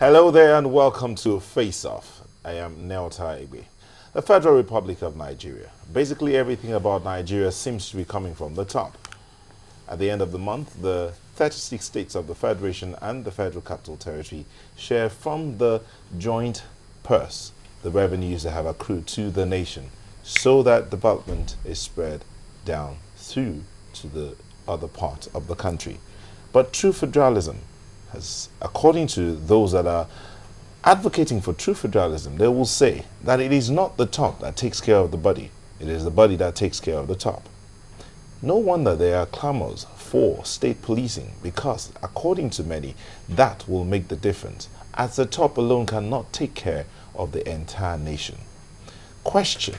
Hello there and welcome to Faceoff. I am Nelta Igbe. The Federal Republic of Nigeria. Basically everything about Nigeria seems to be coming from the top. At the end of the month, the 36 states of the Federation and the Federal Capital Territory share from the joint purse the revenues that have accrued to the nation so that development is spread down through to the other part of the country. But true federalism has, according to those that are advocating for true federalism, they will say that it is not the top that takes care of the body, it is the body that takes care of the top. No wonder there are clamors for state policing because, according to many, that will make the difference, as the top alone cannot take care of the entire nation. Question: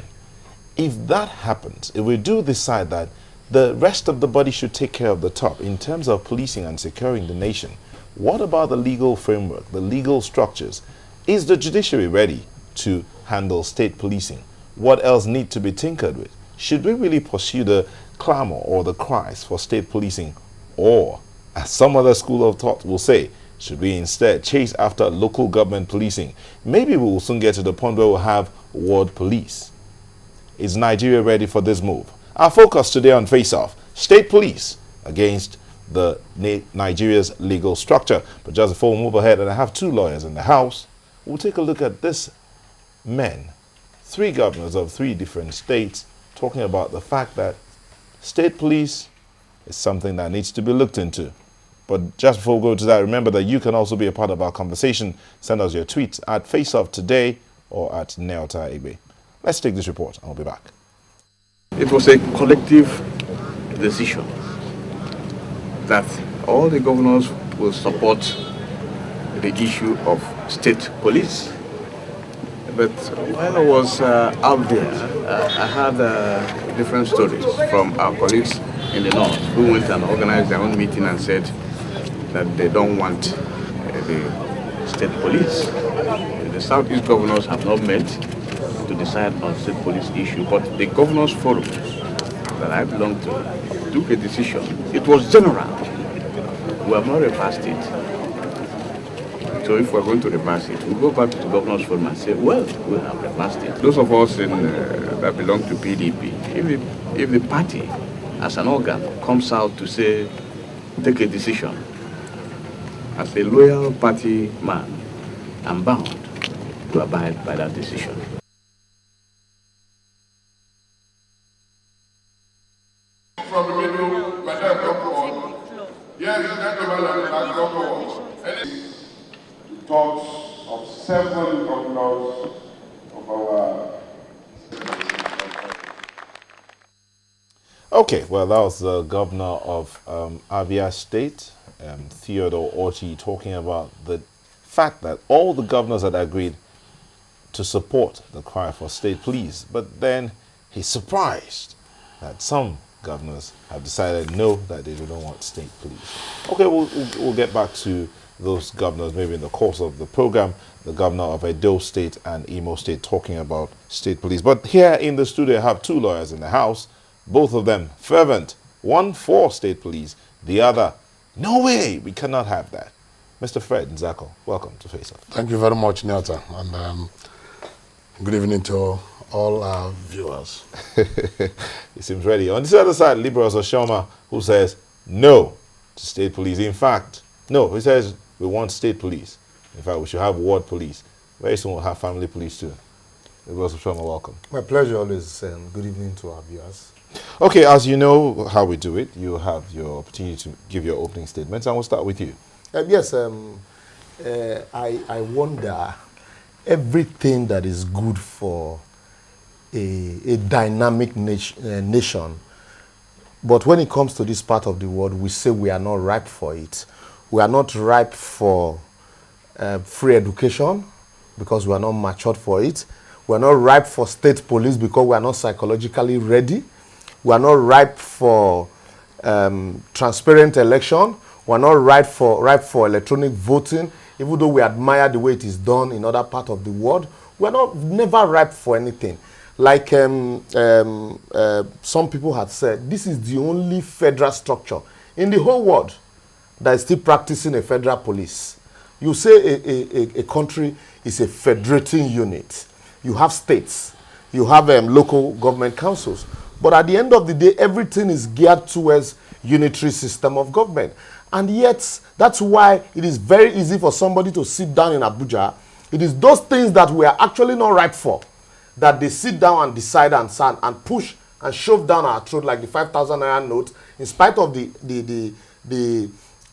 if that happens, if we do decide that the rest of the body should take care of the top in terms of policing and securing the nation, what about the legal framework, the legal structures? Is the judiciary ready to handle state policing? What else needs to be tinkered with? Should we really pursue the clamor or the cries for state policing? Or, as some other school of thought will say, should we instead chase after local government policing? Maybe we will soon get to the point where we'll have ward police. Is Nigeria ready for this move? Our focus today on Face-Off, state police against the Nigeria's legal structure. But just before we move ahead, and I have two lawyers in the house, we'll take a look at this men, three governors of three different states, talking about the fact that state police is something that needs to be looked into. But just before we go to that, remember that you can also be a part of our conversation. Send us your tweets at Faceoff Today or at Nelta Igbe. Let's take this report and we'll be back. It was a collective decision that all the governors will support the issue of state police. But while I was out there, I heard different stories from our colleagues in the north who went and organized their own meeting and said that they don't want the state police. The southeast governors have not met to decide on state police issue, but the governors forum that I belong to took a decision. It was general. We have not reversed it. So if we're going to reverse it, we'll go back to the governors forum and say, well, we have reversed it. Those of us that belong to PDP, if the party as an organ comes out to say, take a decision, as a loyal party man, I'm bound to abide by that decision. From the middle, Madam Dr. Yes, gentlemen, any thoughts of 7 governors of our... Okay, well, that was the governor of Abia State, Theodore Orji, talking about the fact that all the governors had agreed to support the cry for state police. But then he's surprised that some governors have decided no, that they do not want state police. Okay, we'll get back to those governors maybe in the course of the program. The governor of Edo State and Imo State talking about state police. But here in the studio I have two lawyers in the house, both of them fervent, one for state police, the other, no way, we cannot have that. Mr. Fred Nzako, welcome to Face Off. Thank you very much, Nelta, and good evening to all our viewers. He seems ready. On this other side, Liberals Oshoma, who says no to state police. In fact, no, he says we want state police. In fact, we should have ward police. Very soon we'll have family police too. Liberals Oshoma, welcome. My pleasure always. Good evening to our viewers. Okay, as you know how we do it, you have your opportunity to give your opening statements, and we'll start with you. Yes, I wonder, everything that is good for a dynamic nation, but when it comes to this part of the world, we say we are not ripe for it. We are not ripe for free education because we are not matured for it. We are not ripe for state police because we are not psychologically ready. We are not ripe for transparent election. We are not ripe for electronic voting, even though we admire the way it is done in other parts of the world. We are never ripe for anything. Like some people had said, this is the only federal structure in the whole world that is still practicing a federal police. You say a country is a federating unit. You have states. You have local government councils. But at the end of the day, everything is geared towards unitary system of government. And yet, that's why it is very easy for somebody to sit down in Abuja. It is those things that we are actually not ripe for that they sit down and decide and push and shove down our throat like the 5,000 naira note, in spite of the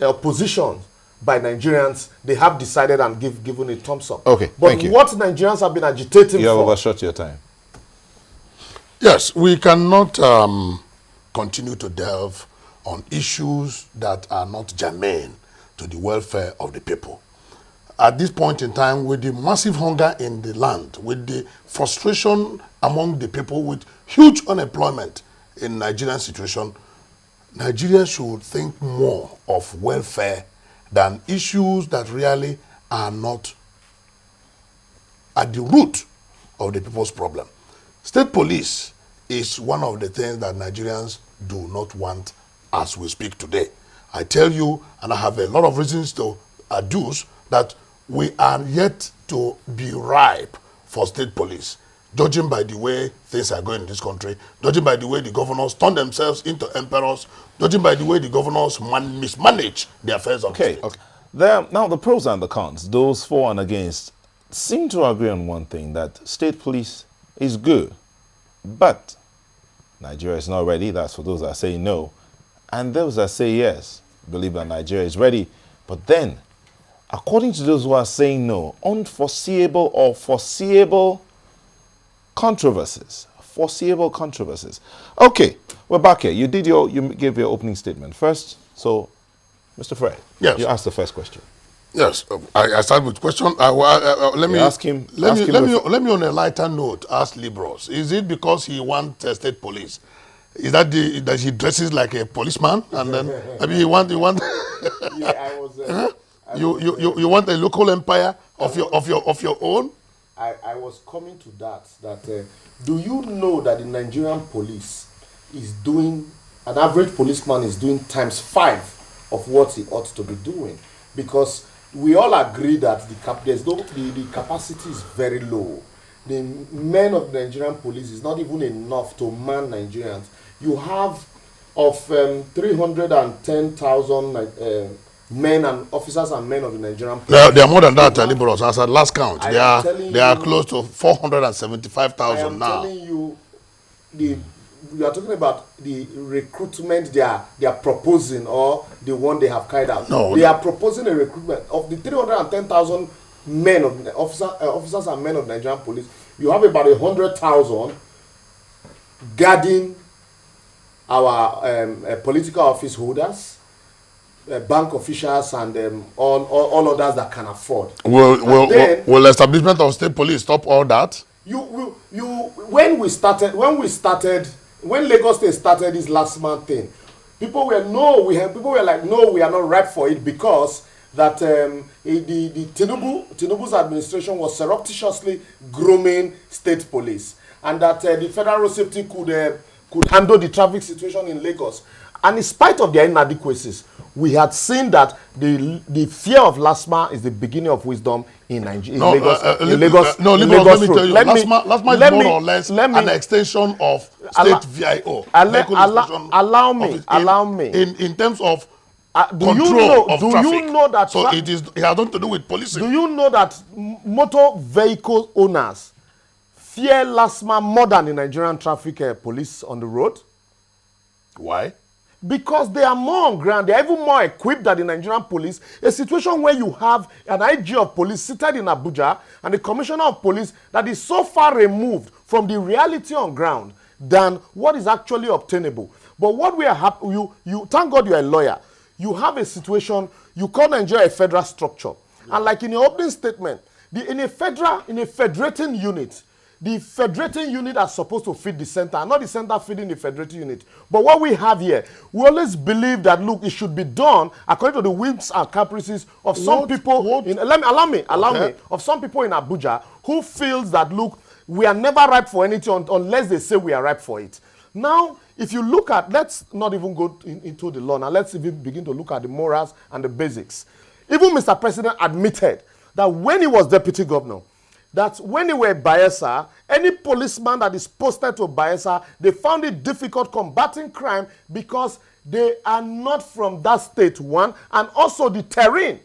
opposition by Nigerians. They have decided and given a thumbs up. Okay, but thank you. what Nigerians have been agitating You have for. overshot your time. Yes, we cannot continue to delve on issues that are not germane to the welfare of the people. At this point in time, with the massive hunger in the land, with the frustration among the people, with huge unemployment in Nigerian situation, Nigeria should think more of welfare than issues that really are not at the root of the people's problem. State police is one of the things that Nigerians do not want as we speak today. I tell you, and I have a lot of reasons to adduce, that we are yet to be ripe for state police, judging by the way things are going in this country, judging by the way the governors turn themselves into emperors, judging by the way the governors mismanage the affairs of the state. Okay. Now, the pros and the cons, those for and against, seem to agree on one thing, that state police is good. But Nigeria is not ready. That's for those that say no. And those that say yes, believe that Nigeria is ready. But then, according to those who are saying no, unforeseeable or foreseeable controversies. Foreseeable controversies. Okay, we're back here. You gave your opening statement first. So, Mr. Fred, yes, you asked the first question. Yes, I start with question. Let me ask him. Let me on a lighter note ask Libros. Is it because he wants state police? Is that that he dresses like a policeman and then maybe he want? Yeah, I was. You want a local empire of your own? I was coming to that. Do you know that the Nigerian police is doing, an average policeman is doing ×5 of what he ought to be doing? Because we all agree that the capacity is very low. The men of the Nigerian police is not even enough to man Nigerians. You have of 310,000 men and officers and men of the Nigerian police. They are more than that, Liberals. As at last count, they are close to 475,000 now. I am telling you, we are talking about the recruitment they are proposing, or the one they have carried out. No, they are proposing a recruitment of the 310,000 men of the officers and men of Nigerian police. You have about 100,000 guarding our political office holders, bank officials, and all others that can afford. Will establishment of state police stop all that? When Lagos State started this last month thing, people were like, no, we are not ripe for it, because that the Tinubu's administration was surreptitiously grooming state police, and that the federal safety could handle the traffic situation in Lagos. And in spite of their inadequacies, we had seen that the fear of LASMA is the beginning of wisdom in Nigeria. Let me tell you, LASMA is more or less an extension of state VIO. Allow me. In terms of control of traffic. You know that? So it has nothing to do with policing. Do you know that motor vehicle owners fear LASMA more than the Nigerian traffic police on the road? Why? Because they are more on ground. They are even more equipped than the Nigerian police. A situation where you have an IG of police seated in Abuja and the commissioner of police that is so far removed from the reality on ground than what is actually obtainable. But what we are happy, you thank God you are a lawyer. You have a situation, you call Nigeria a federal structure. Yeah. And like in your opening statement, in a federating unit, the federating unit are supposed to feed the center, not the center feeding the federating unit. But what we have here, we always believe that, look, it should be done according to the whims and caprices of some people. Allow me. Of some people in Abuja who feels that, look, we are never ripe for anything unless they say we are ripe for it. Now, if you look at, let's not even go into the law now, let's even begin to look at the morals and the basics. Even Mr. President admitted that when he was deputy governor, that when he were in Bayelsa, any policeman that is posted to Bayelsa, they found it difficult combating crime because they are not from that state, one, and also the terrain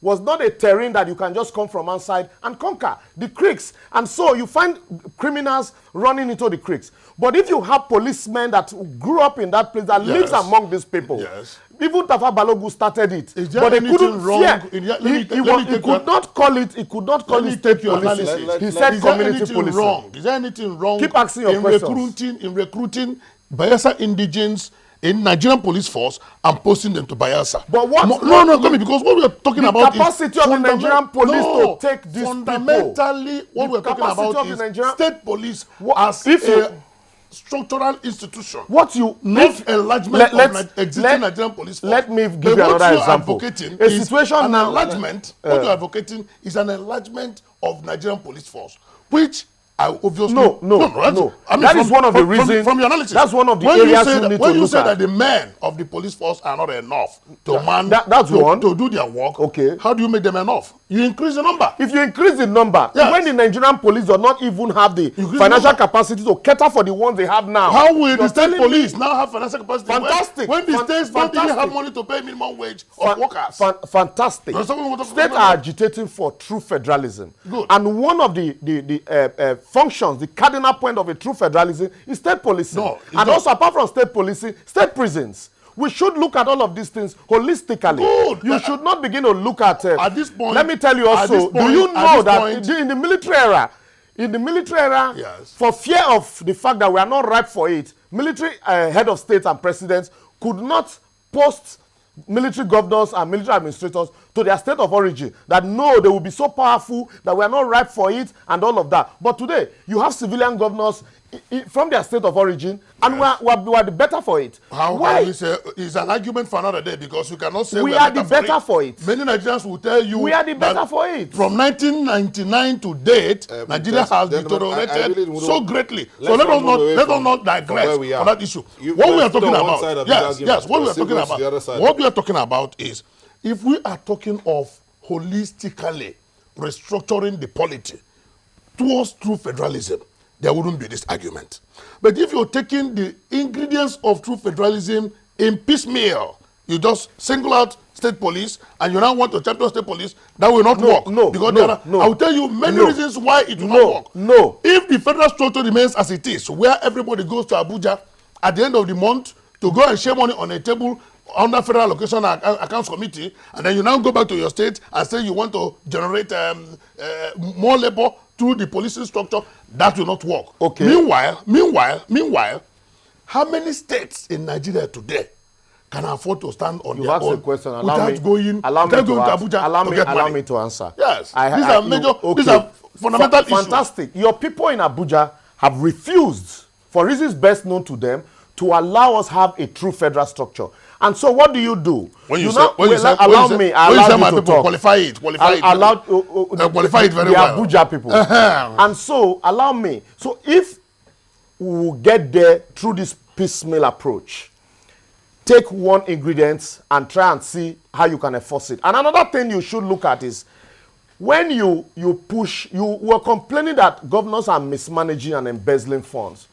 was not a terrain that you can just come from outside and conquer. The creeks. And so you find criminals running into the creeks. But if you have policemen that grew up in that place, that lives among these people, even Tafa Balogu started it. But they couldn't fear. He could not call it state policing. He said community policing. Is there anything wrong? Keep asking your questions. In recruiting Bayelsa indigents in Nigerian police force and posting them to Bayelsa? But what? Because what we are talking about is capacity of the Nigerian police to take these fundamentally, people. what we are talking about is state police as a structural institution. What you not enlargement of existing Nigerian police force. Let me give you another example. A situation now. Enlargement. What you are advocating is an enlargement of Nigerian police force, which I obviously no. I mean, that is one of the reasons. From your analysis, that's one of the areas you need to look at. When you say that the men of the police force are not enough to do their work, okay, how do you make them enough? You increase the number. If you increase the number, when the Nigerian police do not even have the financial capacity to cater for the ones they have now, how will the state police now have financial capacity? Fantastic. When the states don't even have money to pay minimum wage of workers. Fantastic. States are agitating for true federalism. Good. And one of the functions, the cardinal point of a true federalism is state policing. And also, apart from state policing, state prisons. We should look at all of these things holistically. Good. You should not begin to look at this point. Let me tell you also, do you know that in the military era, for fear of the fact that we are not ripe for it, military head of states and presidents could not post military governors and military administrators to their state of origin, that no, they will be so powerful that we are not ripe for it and all of that. But today, you have civilian governors from their state of origin, and we are the better for it. Why? It's an argument for another day, because you cannot say we are the better for it. Many Nigerians will tell you we are the better for it. From 1999 to date, Nigeria has deteriorated so greatly. So let us not digress on that issue. What we are talking about, what we are talking about is, if we are talking of holistically restructuring the polity towards true federalism, there wouldn't be this argument. But if you're taking the ingredients of true federalism in piecemeal, you just single out state police and you now want to champion state police, that will not work. I will tell you many reasons why it will not work. If the federal structure remains as it is, where everybody goes to Abuja at the end of the month to go and share money on a table under federal allocation accounts committee, and then you now go back to your state and say you want to generate more labor through the policing structure, that will not work. Okay. Meanwhile, how many states in Nigeria today can afford to stand on their own without going to Abuja? Allow me to answer. Yes. These are fundamental issues. Fantastic. Your people in Abuja have refused, for reasons best known to them, to allow us have a true federal structure. And so what do? When you say my people qualify it very well. The Abuja people. And so allow me. So if we will get there through this piecemeal approach, take one ingredient and try and see how you can enforce it. And another thing you should look at is, when you were complaining that governors are mismanaging and embezzling funds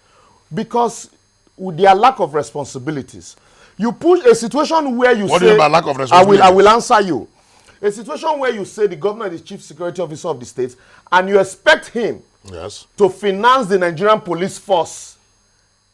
because with their lack of responsibilities. You push a situation where you what say... do you mean by lack of responsibility? I will answer you. A situation where you say the governor is the chief security officer of the state and you expect him to finance the Nigerian police force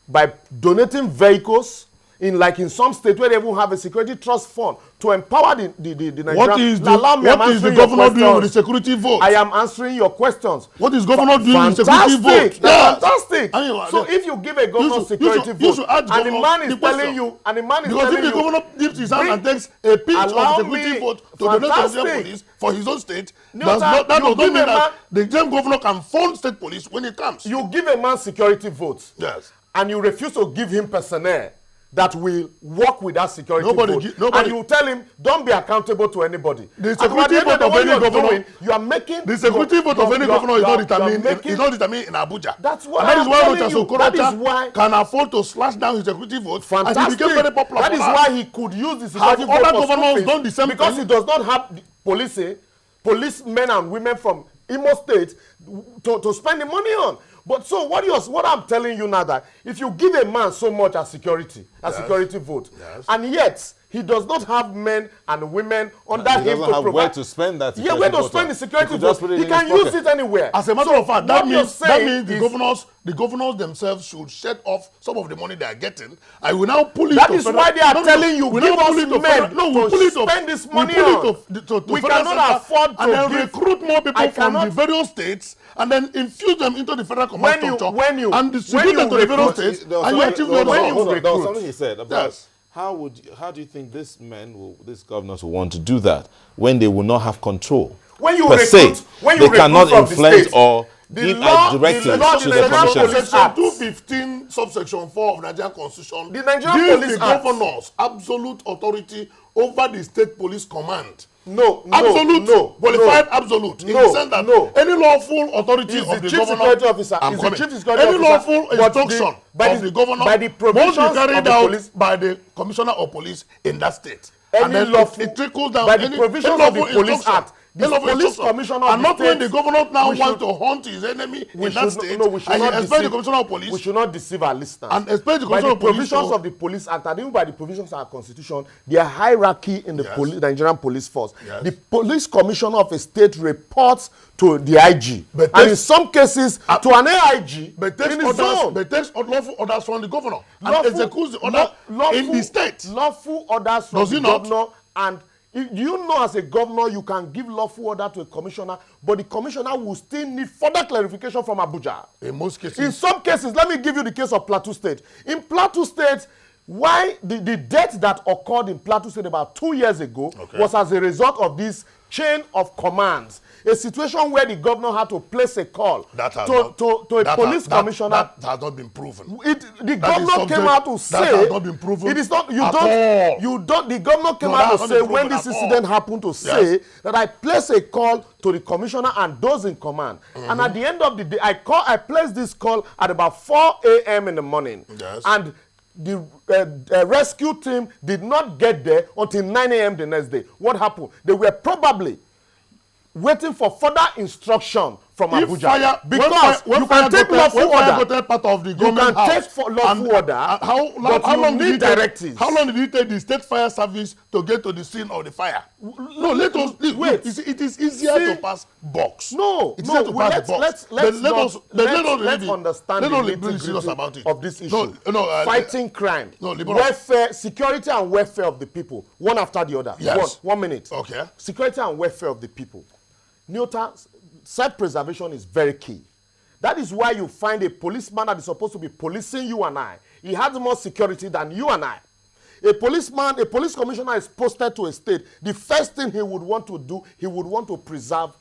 by donating vehicles in some states where they even have a security trust fund to empower the Nigerian... What is the governor doing with the security vote? I am answering your questions. What is governor doing with the security vote? Fantastic. So if you give a governor security vote and the man is telling you... Because if the governor dips his hand and takes a pinch of the security vote to donate to the Nigerian police for his own state, that does not mean that the same governor can fund state police when it comes. You give a man security votes. Yes. And you refuse to give him personnel that will work with that security vote. Nobody. And you tell him, don't be accountable to anybody. The security vote of any governor, you are making the security vote of any governor is not determined in Abuja. That's what and that is why that is why can afford to slash down his security vote. Fantastic. And he became very popular. That is why he could use the security vote other governors done the same because thing? he does not have policemen and women from Imo State to spend the money on. But so what I'm telling you now, that if you give a man so much as security vote, and yet he does not have men and women under him to provide where to spend that security where to spend the security vote. He can use it anywhere. As a matter of fact, that means the governors themselves should set off some of the money they are getting. I will now pull it. That is why they are telling you, give us men to spend this money on. We cannot afford to and then recruit more people from the various states and then infuse them into the federal command structure and distribute them to the various states, and you achieve the results. There was something he said about how do you think these governors will want to do that when they will not have control? When you they cannot influence or give directives to the commission. Section 215, subsection 4 of the Nigerian Constitution, the Nigerian Police Act, governors absolute authority over the state police command. Qualified absolute. In the sense that any lawful authority of the governor, any lawful instruction of the governor must be carried out by the commissioner of police in that state. And then it trickles down by the provisions of the Police Act. The police commissioner and not when the governor now wants to hunt his enemy in that state. No, we should not expect the commissioner of police. We should not deceive our listeners. And expect the commissioner of police. By the provisions of the Police Act, and even by the provisions of our constitution, there are hierarchy in the Nigerian police force. The police commissioner of a state reports to the IG, and in some cases to an AIG. But takes lawful orders from the governor and executes the order in the state. Lawful orders from the governor. And do you know, as a governor, you can give lawful order to a commissioner, but the commissioner will still need further clarification from Abuja. In most cases. In some cases, let me give you the case of Plateau State. In Plateau State, why the death that occurred in Plateau State about 2 years ago was as a result of this chain of commands. A situation where the governor had to place a call to a police commissioner. That has not been proven. The governor came out to say that has not been proven. It is not. The governor came out to say when this incident happened to say that I place a call to the commissioner and those in command. And at the end of the day, I placed this call at about 4 a.m. in the morning. And the rescue team did not get there until 9 a.m. the next day. What happened? They were probably waiting for further instruction from Abuja. Because you can take lawful order. Part of the you can take lawful order. How long did directives? How long did it take the state fire service to get to the scene of the fire? No, let us wait. It is easier to pass box. Let's understand the nitty-gritty of this issue. Fighting crime, welfare, security and welfare of the people, one after the other. Yes. 1 minute. Okay. Security and welfare of the people. Self-preservation is very key. That is why you find a policeman that is supposed to be policing you and I. He has more security than you and I. A police commissioner is posted to a state. The first thing he would want to do, he would want to preserve,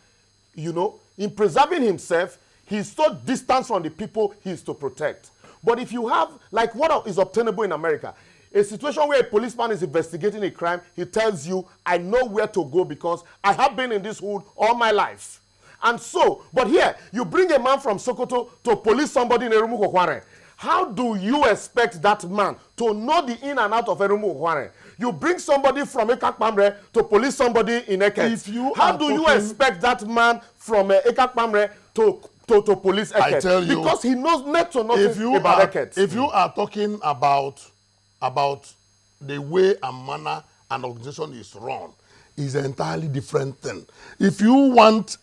in preserving himself, he is so distant from the people he is to protect. But if you have, like what is obtainable in America, a situation where a policeman is investigating a crime, he tells you, I know where to go because I have been in this hood all my life. And so, but here, you bring a man from Sokoto to police somebody in Erumu Kokware. How do you expect that man to know the in and out of Erumu Kokware? You bring somebody from Ekakpamre to police somebody in Eket. How do you expect that man from Ekakpamre to police Eket? I tell you, because he knows not to nothing about Eket. If you are talking about the way and manner an organization is run, is an entirely different thing. If you want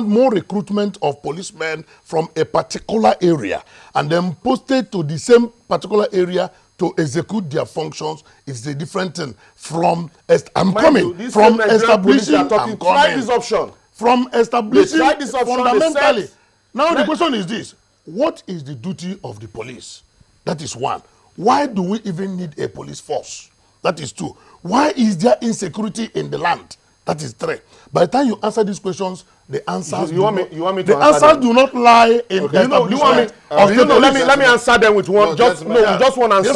more recruitment of policemen from a particular area and then posted to the same particular area to execute their functions, it's a different thing. From establishing fundamentally. Now the question is this: what is the duty of the police? That is one. Why do we even need a police force? That is two. Why is there insecurity in the land? That is three. By the time you answer these questions, The answers You want me to the answer answers them? do not lie in Okay. You want me? Let me answer them with one. Just one answer. Yes, Just one answer.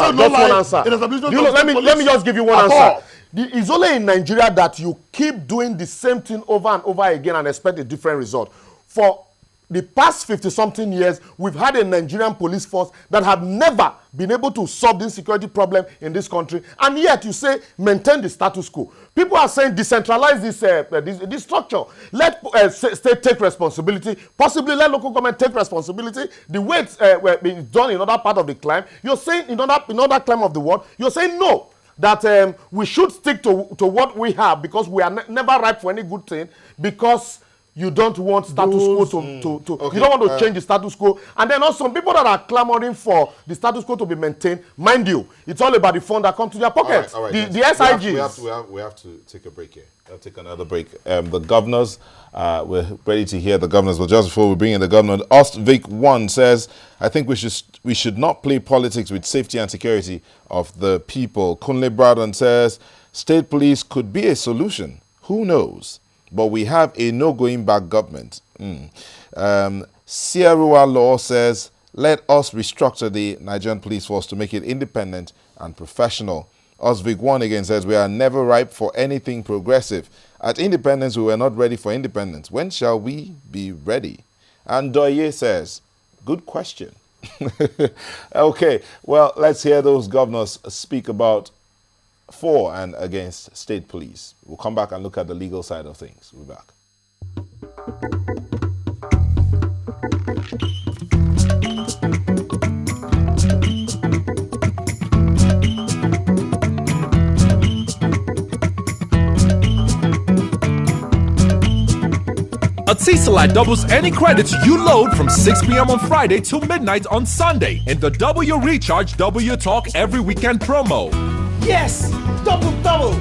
Let me just give you one answer. It's only in Nigeria that you keep doing the same thing over and over again and expect a different result. For the past 50-something years, we've had a Nigerian police force that have never been able to solve the insecurity problem in this country, and yet you say maintain the status quo. People are saying decentralize this structure. Let state take responsibility. Possibly let local government take responsibility. The way it's done in other part of the climb, you're saying in other climb of the world, you're saying no. That we should stick to what we have because we are never ripe for any good thing because you don't want status quo to Okay. you don't want to change the status quo. And then also some people that are clamoring for the status quo to be maintained, mind you, it's all about the fund that comes to their pockets. All right, the SIGs. We have to take a break here. We'll take another break. The governors, we're ready to hear the governors, but just before we bring in the governor, Ostvic1 says, I think we should not play politics with safety and security of the people. Kunle Bradon says, state police could be a solution. Who knows? But we have a no going back government. Sierra Law says, let us restructure the Nigerian police force to make it independent and professional. Osvig1 again says, we are never ripe for anything progressive. At independence, we were not ready for independence. When shall we be ready? And Doye says, good question. Okay, well, let's hear those governors speak about for and against state police. We'll come back and look at the legal side of things. We'll be back. A T-Salad doubles any credits you load from 6 p.m. on Friday till midnight on Sunday in the W Recharge W Talk every weekend promo. Yes! Double! Double!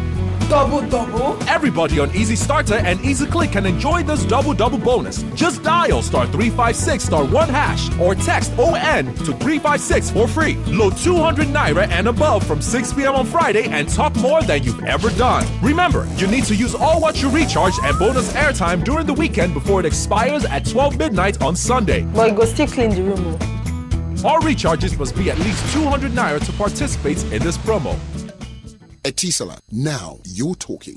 Everybody on Easy Starter and Easy Click can enjoy this double bonus. Just dial *356*1# or text ON to 356 for free. Load 200 Naira and above from 6 p.m. on Friday and talk more than you've ever done. Remember, you need to use all what you recharge and bonus airtime during the weekend before it expires at 12 midnight on Sunday. But you go still clean the room. All recharges must be at least 200 Naira to participate in this promo. Etisalat. Now you're talking.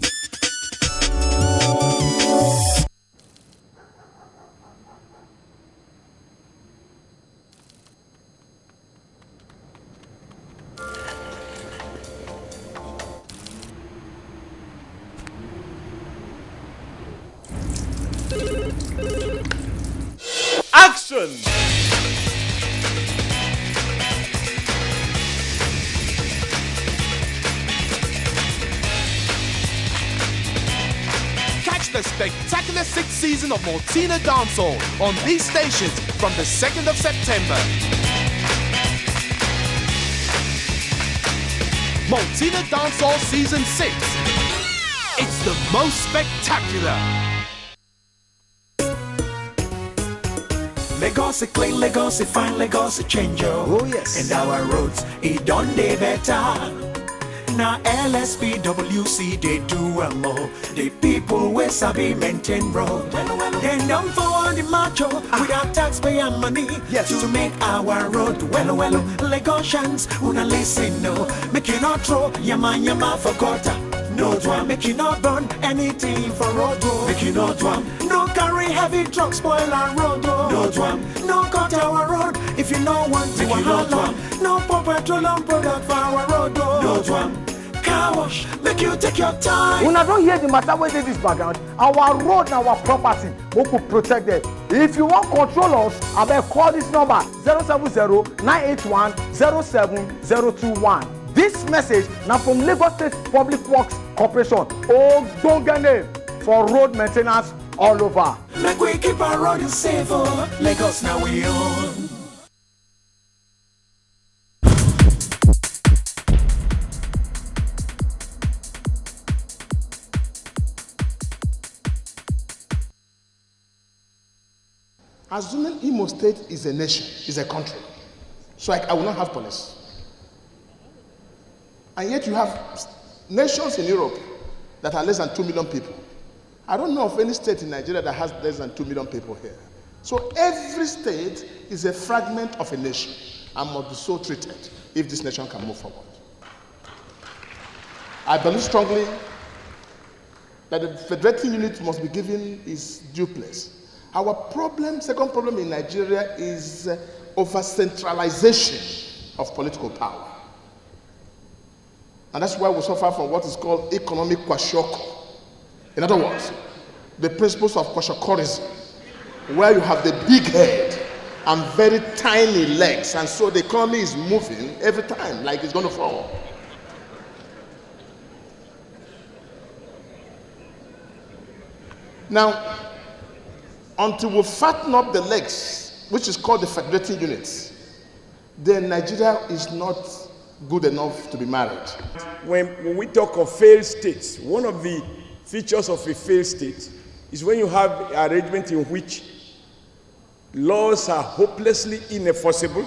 Action! The spectacular 6th season of Maltina Dancehall on these stations from the 2nd of September. Maltina Dancehall Season 6. It's the most spectacular. Legacy clean, legacy fine, legacy change. Oh yes. And our roads, it done day better. Now LSPWC they do more. The people we sabi maintain road. Then don't forward the macho with our taxpayer money to make our road well. Lagosians wanna listen no. Make you not throw yama for gutter. No drum, make you not burn anything for road. Make you not drum. No carry heavy trucks spoil our road. No drum, no cut our road. If you no want to wahala, no pump petrol and product for our road. No drum. Car wash, make you take your time. When I don't hear the matter where they this background, our road and our property, we could protect them. If you want control us, I better call this number 070-981-07021. This message now from Lagos State Public Works Corporation. Oh, don't get name for road maintenance all over. Make we keep our road safe, oh, Lagos now we own. Assuming Imo State is a nation, is a country, so I will not have police. And yet you have nations in Europe that are less than 2 million people, I don't know of any state in Nigeria that has less than 2 million people here. So every state is a fragment of a nation and must be so treated if this nation can move forward. I believe strongly that the federating unit must be given its due place. Our problem, second problem in Nigeria is over-centralization of political power. And that's why we suffer from what is called economic kwashiorkor. In other words, the principles of kwashiokorism, where you have the big head and very tiny legs, and so the economy is moving every time like it's going to fall. Now, until we fatten up the legs, which is called the federating units, then Nigeria is not good enough to be married. When we talk of failed states, one of the features of a failed state is when you have an arrangement in which laws are hopelessly inenforceable,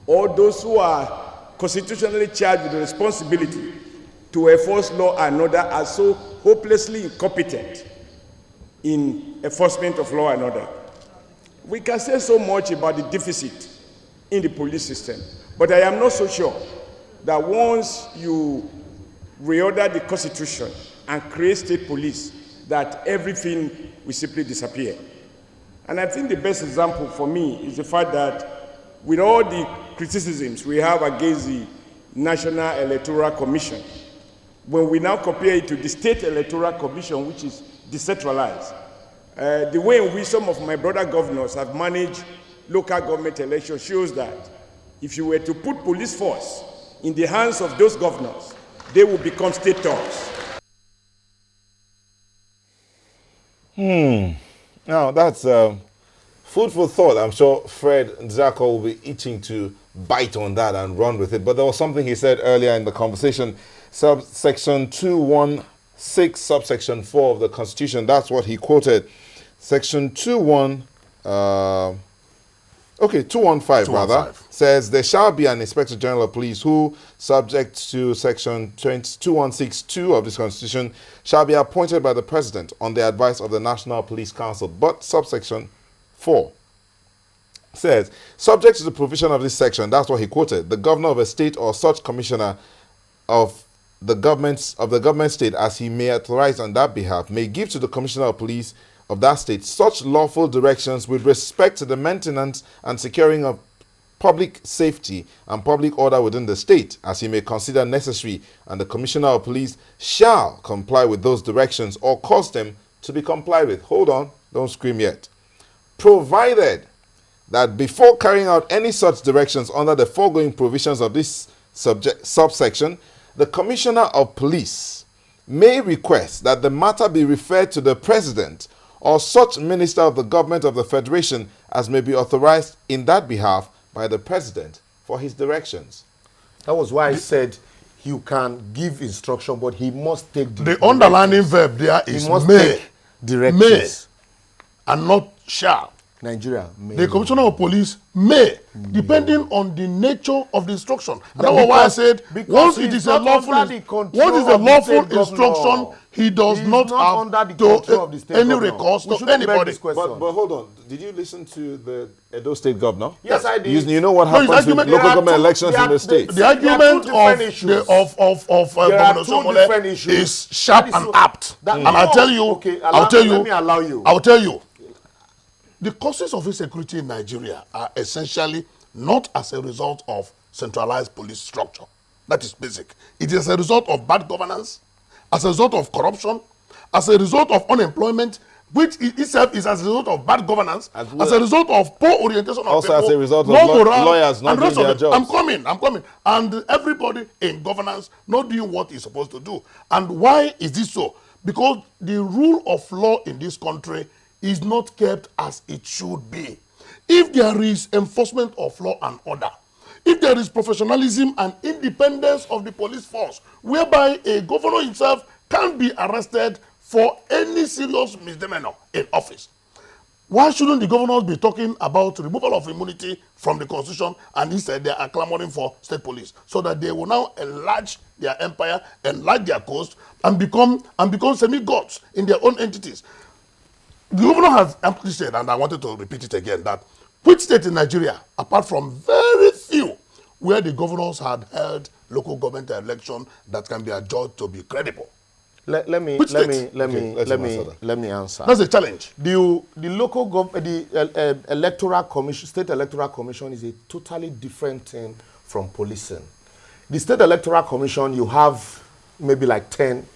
or those who are constitutionally charged with the responsibility to enforce law and order are so hopelessly incompetent in enforcement of law and order. We can say so much about the deficit in the police system, but I am not so sure that once you reorder the Constitution and create state police, that everything will simply disappear. And I think the best example for me is the fact that with all the criticisms we have against the National Electoral Commission, when we now compare it to the State Electoral Commission, which is decentralized, the way in which some of my brother governors have managed local government elections shows that if you were to put police force in the hands of those governors, they will become state thugs. Now, that's food for thought. I'm sure Fred Nzako will be itching to bite on that and run with it. But there was something he said earlier in the conversation, subsection 216, subsection 4 of the Constitution. That's what he quoted. Section 215 rather, says there shall be an Inspector General of Police who, subject to section 2162 of this Constitution, shall be appointed by the President on the advice of the National Police Council. But subsection 4 says, subject to the provision of this section, that's what he quoted, the governor of a state or such commissioner of the government state as he may authorize on that behalf may give to the Commissioner of Police of that state such lawful directions with respect to the maintenance and securing of public safety and public order within the state as he may consider necessary, and the Commissioner of Police shall comply with those directions or cause them to be complied with. Hold on, don't scream yet. Provided that before carrying out any such directions under the foregoing provisions of this subsection, the Commissioner of Police may request that the matter be referred to the President or such minister of the government of the Federation as may be authorized in that behalf by the President for his directions. That was why I said you can give instruction, but he must take the underlining verb there is may. Directives. May, and not shall. Nigeria may. The Commissioner of Police may, depending on the nature of the instruction. And that's why I said, once it is a lawful instruction, he does not have any recourse to anybody. But hold on, did you listen to the Edo State Governor? Yes, I did. You know what happens with local government elections in the state. The argument of Governor Somole is sharp and apt. And I'll tell you, the causes of insecurity in Nigeria are essentially not as a result of centralized police structure. That is basic. It is a result of bad governance, as a result of corruption, as a result of unemployment, which itself is as a result of bad governance, as a result of poor orientation of also people, as a result of lawyers not doing their jobs. I'm coming. And everybody in governance not doing what he's supposed to do. And why is this so? Because the rule of law in this country is not kept as it should be. If there is enforcement of law and order, if there is professionalism and independence of the police force, whereby a governor himself can be arrested for any serious misdemeanor in office, Why shouldn't the governors be talking about removal of immunity from the constitution, and instead they are clamoring for state police, so that they will now enlarge their empire, enlarge their coast, and become semi-gods in their own entities? The governor has amply said, and I wanted to repeat it again, that which state in Nigeria, apart from very few, where the governors had held local government election that can be adjudged to be credible? Let me answer. That's a challenge. The local the electoral commission, state electoral commission, is a totally different thing from policing. The state electoral commission, you have maybe like 10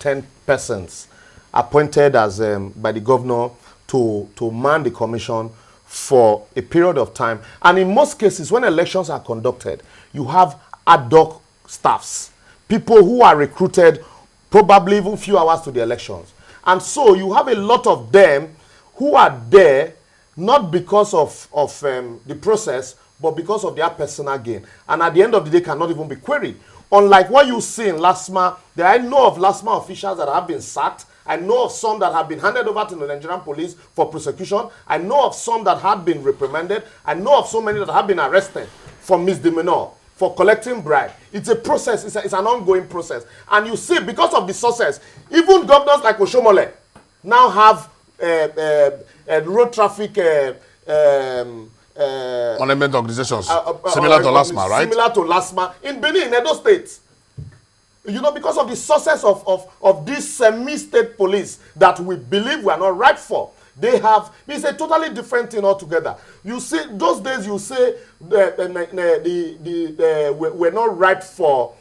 persons appointed as by the governor to man the commission for a period of time. And in most cases, when elections are conducted, you have ad hoc staffs, people who are recruited probably even few hours to the elections. And so you have a lot of them who are there not because of the process, but because of their personal gain. And at the end of the day, cannot even be queried. Unlike what you see in LASMA, I know of LASMA officials that have been sacked. I know of some that have been handed over to the Nigerian police for prosecution. I know of some that have been reprimanded. I know of so many that have been arrested for misdemeanor, for collecting bribe. It's a process. It's an ongoing process. And you see, because of the success, even governors like Oshomole now have road traffic management organizations similar to LASMA, right? Similar to LASMA in Benin, in Edo State. You know, because of the success of this semi-state police that we believe we are not right for. They have, it's a totally different thing altogether. You see, those days you say we're not right for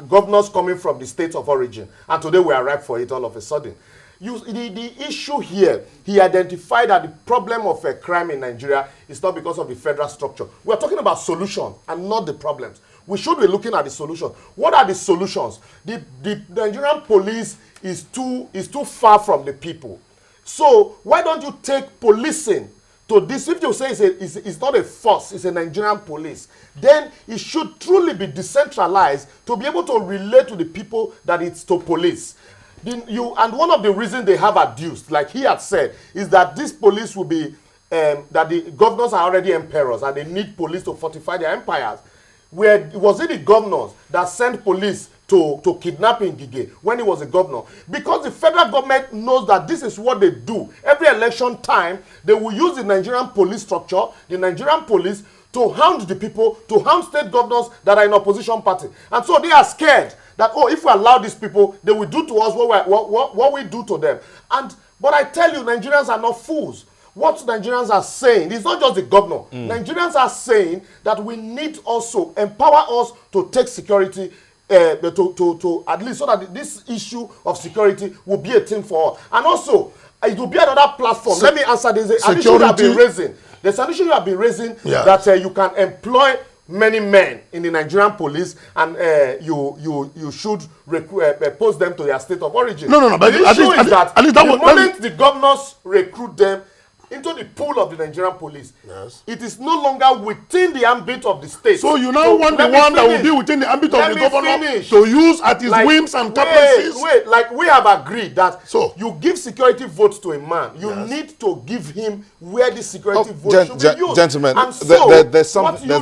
governors coming from the state of origin. And today we are ripe for it all of a sudden. The issue here, he identified that the problem of crime in Nigeria is not because of the federal structure. We're talking about solutions and not the problems. We should be looking at the solutions. What are the solutions? The Nigerian police is too far from the people. So why don't you take policing to this? If you say it's not a force, it's a Nigerian police, then it should truly be decentralized to be able to relate to the people that it's to police. And one of the reasons they have adduced, like he had said, is that this police will be, that the governors are already emperors and they need police to fortify their empires. Was it the governors that sent police to kidnap Ngige when he was a governor? Because the federal government knows that this is what they do. Every election time, they will use the Nigerian police structure, the Nigerian police, to hound the people, to hound state governors that are in opposition party. And so they are scared that, oh, if we allow these people, they will do to us what we do to them. But I tell you, Nigerians are not fools. What Nigerians are saying, it's not just the governor. Nigerians are saying that we need also empower us to take security, to at least so that this issue of security will be a thing for us. And also, it will be another platform. Let me answer this. An issue you have been raising. There's an issue you have been raising that you can employ many men in the Nigerian police, and you should post them to their state of origin. No. But the issue is that the moment the governors recruit them into the pool of the Nigerian police, it is no longer within the ambit of the state. So you now want the one that will be within the ambit of the governor to use at his whims and caprices? Wait, like we have agreed that you give security votes to a man, you need to give him where the security votes should be used. Gentlemen, so, there's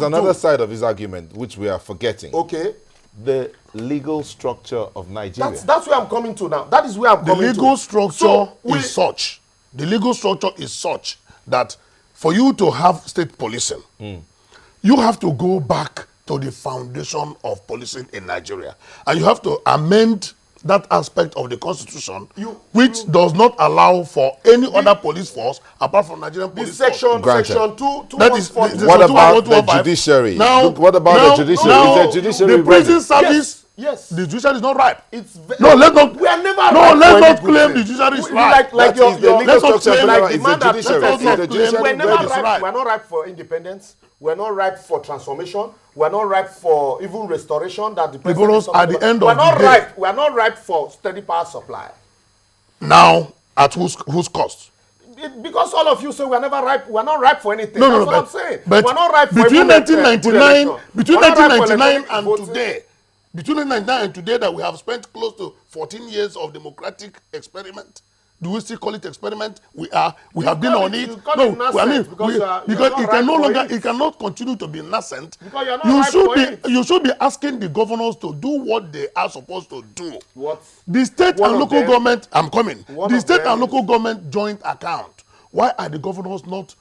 another side of his argument which we are forgetting. Okay. The legal structure of Nigeria. That's where I'm coming to now. That is where I'm coming to. The legal structure is such. The legal structure is such that for you to have state policing, you have to go back to the foundation of policing in Nigeria. And you have to amend that aspect of the constitution, which does not allow for any other police force apart from Nigerian police force. Section 2. What about the judiciary? What about the judiciary? Now, is the judiciary the prison service, yes, the judiciary is not ripe. Let's not claim the judiciary is ripe. Like the legal structure, like the man that we're not ripe for independence. We're not ripe for transformation. We're not ripe for even restoration. That the president at the end of the day. We're not ripe for steady power supply. Now, at whose cost? Because all of you say we're never ripe. We're not ripe for anything. That's what I'm saying. But we're not ripe for between 1999 and today, between 1999 and today, that we have spent close to 14 years of democratic experiment. Do we still call it experiment? We have been call on it- it. you call No, it nascent because you are because not it ripe can no for longer, it. it cannot continue to be nascent. Because you're not ripe for it. You should be asking the governors to do what they are supposed to do. What? The state One and of local them- government, I'm coming. one The of state them and is- local government joint account. Why are the governors not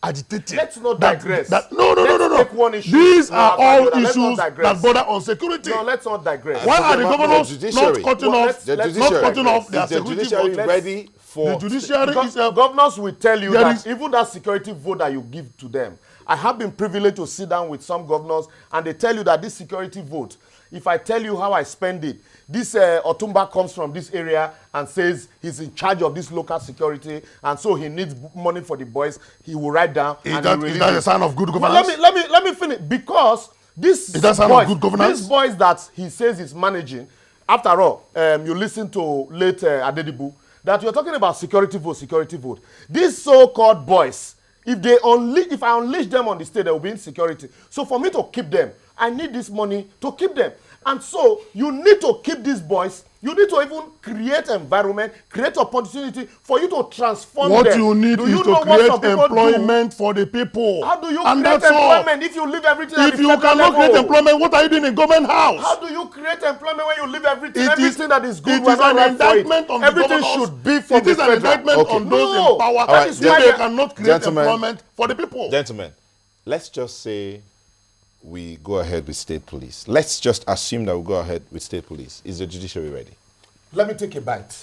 agitating? Let's not that- digress. no. Let's take one issue These now are after all the other. Let's not issues digress. that border on security. No, let's not digress. Why are the about governors the judiciary. not cutting Well, off? let's Not not cutting digress. off their Is the security judiciary vote? ready for The judiciary Because is a governors will tell you There that is- even that security vote that you give to them. I have been privileged to sit down with some governors and they tell you that this security vote, if I tell you how I spend it, this Otumba comes from this area and says he's in charge of this local security and so he needs money for the boys, he will write down Is and that- he will is release that it. a sign of good Well, governance? let me finish because this Is that sign of good governance? these boys that he says he's managing, after all, you listen to late Adedibu, that you're talking about security vote. These so-called boys, if I unleash them on the state, they will be insecurity. So for me to keep them, I need this money to keep them. And so you need to keep these boys. You need to even create environment, create opportunity for you to transform what them. you need Do is you to know what create some people employment for the people. do? How do you And create that's all. employment if you leave everything at If the you federal cannot level? create employment, what are you doing in government house? How do you create employment when you leave everything? It is- Everything that is good, it we're is not an right for indictment it. on the Everything governors. should be from It is the an federal. indictment on those No, in power. that is If why they cannot create Gentlemen. employment for the people. Gentlemen, let's just say we go ahead with state police. Let's just assume that we go ahead with state police. Is the judiciary ready? Let me take a bite.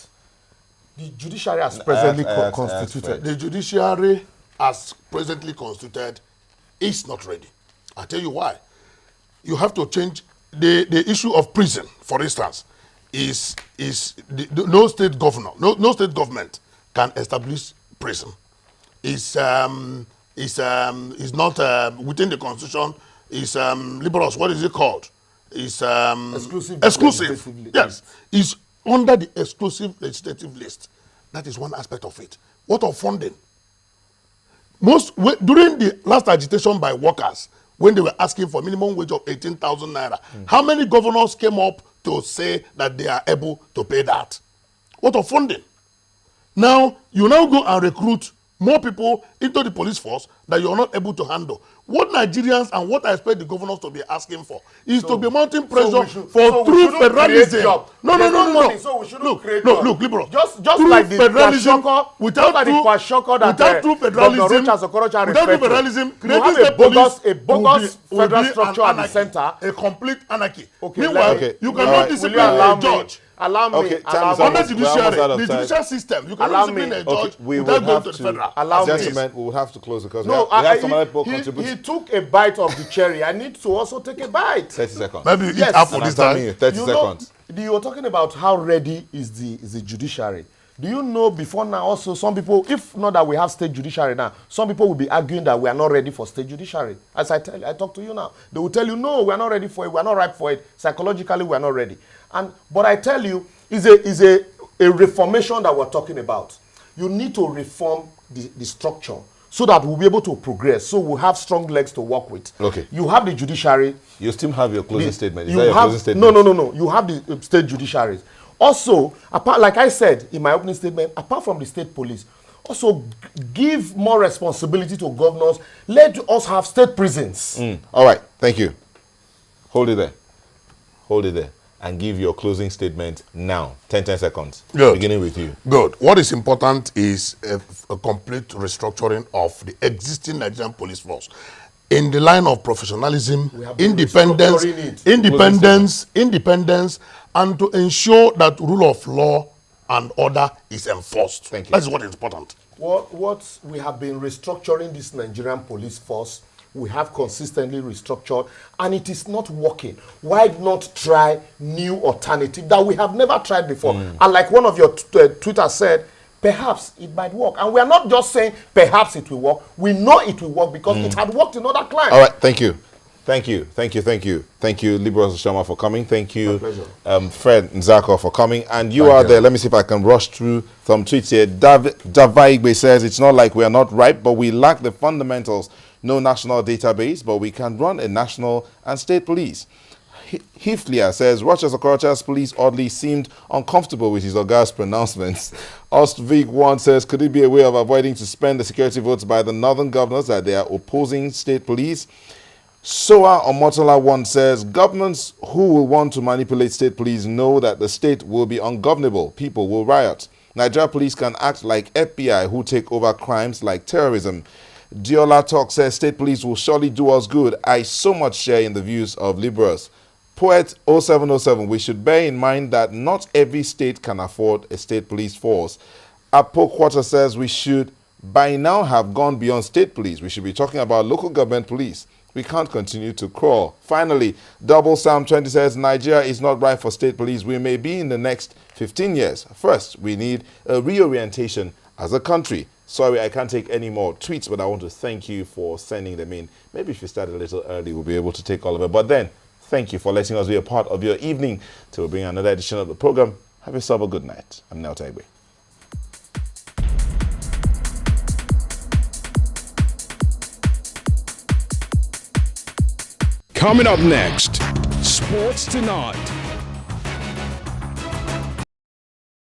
The judiciary has presently Fred. constituted. The judiciary, as presently constituted, is not ready. I'll tell you why. You have to change the issue of prison, for instance, no state governor, no state government can establish prison. Is not within the constitution. Is liberals. What is it called? Is Exclusive exclusive. legislative Yes, is under the exclusive legislative list. That is one aspect of it. What of funding? During the last agitation by workers, when they were asking for minimum wage of 18,000 naira, how many governors came up to say that they are able to pay that? What of funding? Now, you now go and recruit more people into the police force that you are not able to handle. What Nigerians and what I expect the governors to be asking for is to be mounting pressure for true federalism. No. So we shouldn't Look, create no, jobs. look, liberal. Just True like the federalism kwashiorkor, without just like the true- kwashiorkor that without true federalism, Dr. Rochas Okorocha without true referred to. federalism, You creating have state police a bogus will federal be an structure at the anarchy, center. a complete anarchy. Okay, Meanwhile, Okay. you All cannot right. discipline Will you allow a me? judge. Allow me. Okay, time allow is me. Under almost- we're almost out of the time. judicial system, you Allow cannot discipline me. a judge Okay, we will without going have to the to. federal. Allow me. Gentlemen, we will have to close because No, we have some other people he contributing. took a bite of the cherry. I need to also take a bite. 30 seconds. Maybe you Yes. eat apple And this I'm telling time. you, 30 You seconds. know, you were talking about how ready is the judiciary. Do you know before now also some people, if not that we have state judiciary now, some people will be arguing that we are not ready for state judiciary. As I talk to you now, they will tell you, no, we are not ready for it, we are not ripe for it. Psychologically, we are not ready. But I tell you, is a reformation that we're talking about. You need to reform the structure so that we'll be able to progress, so we'll have strong legs to work with. Okay. You have the judiciary. You still have your closing statement. Is You that your have, closing statement? No. You have the state judiciaries. Also, like I said in my opening statement, apart from the state police, also give more responsibility to governors. Let us have state prisons. All right. Thank you. Hold it there. Hold it there. And give your closing statement now. 10 seconds. Good. Beginning with you. Good. What is important is a complete restructuring of the existing Nigerian police force in the line of professionalism, been independence, restructuring independence, and to ensure that rule of law and order is enforced. Thank you. That is what is important. What we have been restructuring this Nigerian police force, we have consistently restructured, and it is not working. Why not try new alternative that we have never tried before? And like one of your Twitter said, perhaps it might work. And we are not just saying perhaps it will work. We know it will work because it had worked in other climes. All right. Thank you. Thank you, Liberals Shama, for coming. Thank you, Fred Nzako, for coming. And you are there. Let me see if I can rush through some tweets here. Davaigbe says, it's not like we are not ripe, but we lack the fundamentals. No national database, but we can run a national and state police. Hiflia says Rochester Okorocha's police oddly seemed uncomfortable with his Oga's pronouncements. Ostvig1 says, could it be a way of avoiding to spend the security votes by the northern governors that they are opposing state police? Soa Omotola 1 says, governments who will want to manipulate state police know that the state will be ungovernable. People will riot. Nigeria police can act like FBI who take over crimes like terrorism. Diola Talk says, state police will surely do us good. I so much share in the views of liberals. Poet 0707, we should bear in mind that not every state can afford a state police force. Apo Quarter says we should by now have gone beyond state police. We should be talking about local government police. We can't continue to crawl. Finally, Double Sam 20 says Nigeria is not right for state police. We may be in the next 15 years. First, we need a reorientation as a country. Sorry, I can't take any more tweets, but I want to thank you for sending them in. Maybe if you start a little early, we'll be able to take all of it. But then, thank you for letting us be a part of your evening till we bring another edition of the program. Have yourself a good night. I'm Nelta Igwe. Coming up next, Sports Tonight.